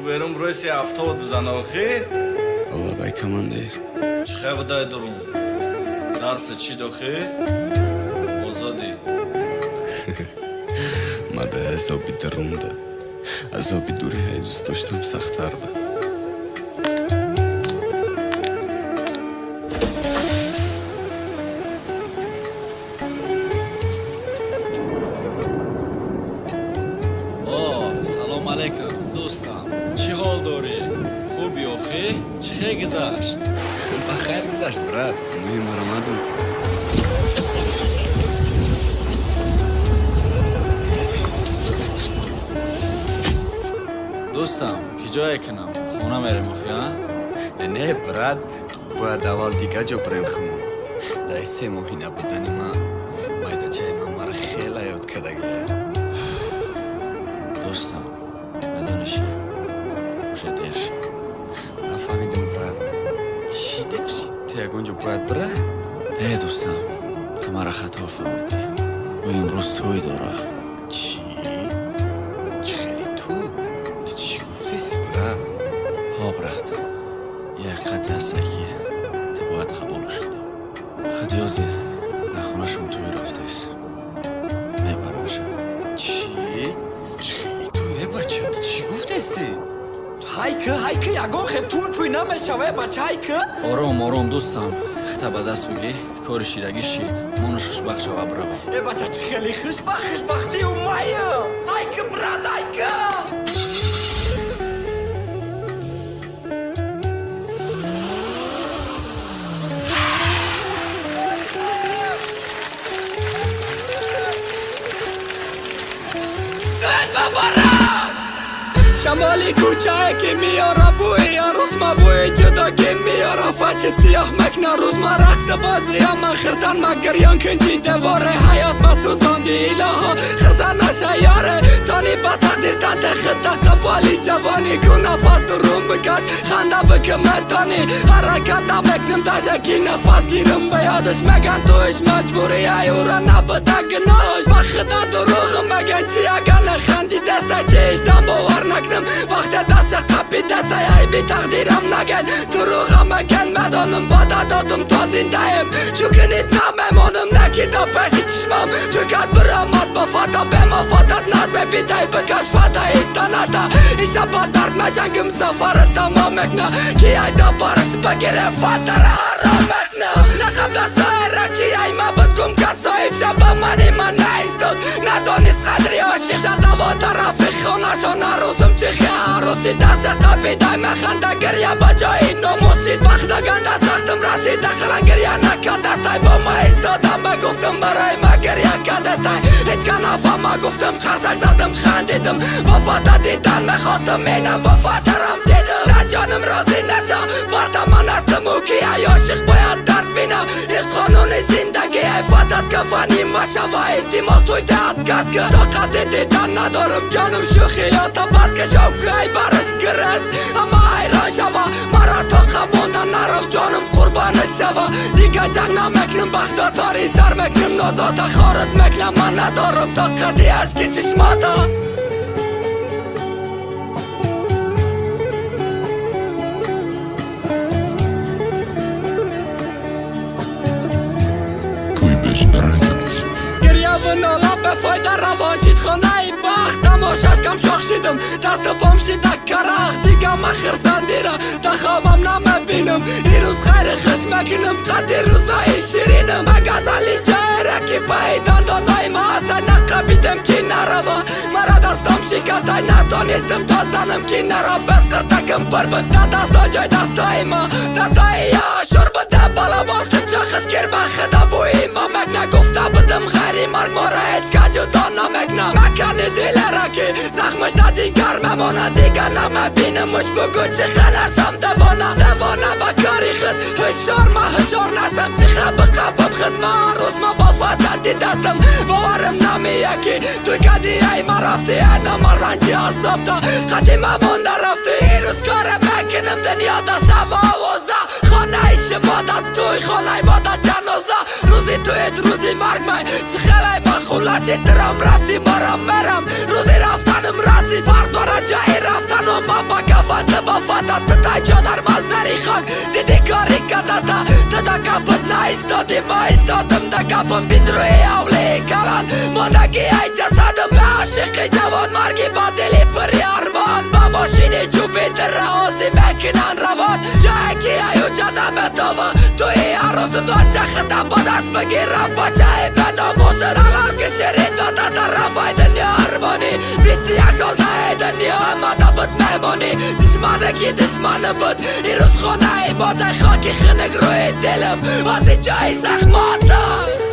برم روی افتاد بزن آخی الله بای کماندیر چه خیلی دای درون درس چی داخی آزادی مده عذابی درون ده عذابی دوری های دوست داشتم سختر به سلام علیکم دوستم چی حال داری؟ خوبی آخی؟ چی خیلی گذشت؟ بخیر گذشت برد مهم برامدون دوستم کی جای کنم؟ خونه میرم آخی ها؟ نه برد باید اول دیگه جا بریم خمون دای 3 ماهی نبودنی من مایده چای من مرا خیلی یاد کردگیه دوستم بدانشی خوشه دیرش نفهمیدم برد چی دیرشی؟ تو یکونجا باید برد؟ ای دوستم تو مرا خطا فهمیدی و این روز توی داره چی؟ چی خیلی تو چی گفتیسی برد؟ ها برد یک خطی هست که تو باید قبولش کنی خطی یازی در خونهشون توی رفتیس میبرنشم چی؟ چی خیلی توی بچه تو چی گفتیستی؟ هایکه یگان خیلی توی نمیشوه بچه هایکه؟ آرام دوستم خطا به دست بگی کار شیرگی شید مانوش خوشبخت شوه برو ای بچه چی خیلی خوشبختی اومایه هایکه برد هایکه شمالی کوچه که میاره بوی روز ما بوی جدا که میاره فچ سیاه مکنه روز ما رقص بازی من خرسن ما گریان کنچی دواره حیات ما سوزاندی الها خرسن نشیاره تانی با تقدیر تنت خطه قبالی جوانی کن نفس درون بکش خنده بکمه تانی حرکت نمکنم تشکی نفس گیرم بیادش مگن توش مجبوری ایورا نبده گناهش بخدا دروغم مگن چی اگل خندی دسته چیش دم باور نکنم وقت دست قبی دسته ای بی تقدیرم نگن دروغم مگن مدانم بادا دادم تا زنده ایم شکنید نمیمانم نکی دا پیشی چشمم تو کت برامد با فتا به ما فاتت نزه بیدای بکش فتا ایتانتا ایشا با درد مجنگم سفر تمام مکنه کی ای دا بارش بگیره فتا را حرام مکنه نخم دسته را کی ای ما بدگم که صاحب شبا منی من نیستد ندانست قدری عاشق شده و طرف خانشان نروزم چه عروسی دست قبی دای مخنده گریه بجای نموسید وقت گنده سختم رسید دخلا گریه نکد دستای با ما ایستادم بگفتم برای ما گریه کد دستای هیچ کنافا ما گفتم خرسک زدم خندیدم با فتا دیدن میخواستم اینم با فاترم دیدم نه جانم راضی نشا بارتا من هستم او که ای عاشق باید درد بینم این قانون زندگی ای فاتت کفانی ماشه و التماس توی دهت گز که طاقت دیدن ندارم جانم شوخیاتا بس که شوق ای برش گرست اما حیران شوا مرا تا خموندن نرو جانم قربانت شوا دیگه جنگ نمکنم بختا تاری سر مکنم نازاتا خارت مکنم من ندارم طاقتی از که چشماتا گریه و نالا به فایده روانشید خانه ای بخت تماشاش کم شاخ شیدم دست بام شیده کرخ دیگه من خرسندی را تخوامم نمبینم این روز خیر خش مکنم قدر روزای شیرینم اگزالی جای رکی بایدان دانای ما اصلا نقبیدم که نروا مرا دستم شکسته ندانستم تا زنم که نرا بس قرتکم پر بده دستا جای دستای ما دستای یا شور بده بالا بال خچه خشکر بخدا بوی ما مکنه گفته بدم خیری مرگ مارا هیچ که جدا نمکنه مکنه دل را که زخمش تا دیگر ممانه دیگر نمبینمش بگو چه خلشم دوانه بکاری خد هشار ما هشار نستم چه خب قبب خد ما روز ما با فتت دستم باورم نمیه که توی کدی ای ما رفتی اینا ما رنجی حساب تا قدی ممانده رفتی این روز کاره بکنم دنیا دا شوا وزا خانه ای شما دا توی خانه ای با دا جنازه روزی توی روزی مرگ من چه خیلی با خولشی درم رفتی برم روزی رفتنم رسید فردا را جایی رفتن و ما با گپم بین روی اولی کلان مانگی ای جسدم به عاشق جوان مرگی با دلی پری ارمان با ماشین جوپیتر رازی مکنن روان جایی که ایو جدم تاوا توی عروس دو چخت با دست بگیر رفت بچه به ناموز رلال که شرین داده در رفای دنیا ارمانی 21 سال ده دنیا اما دبت میمانی دشمنه کی دشمنه بود این روز خونه ای باده خاکی خنگ روی دلم از این جای زخماتا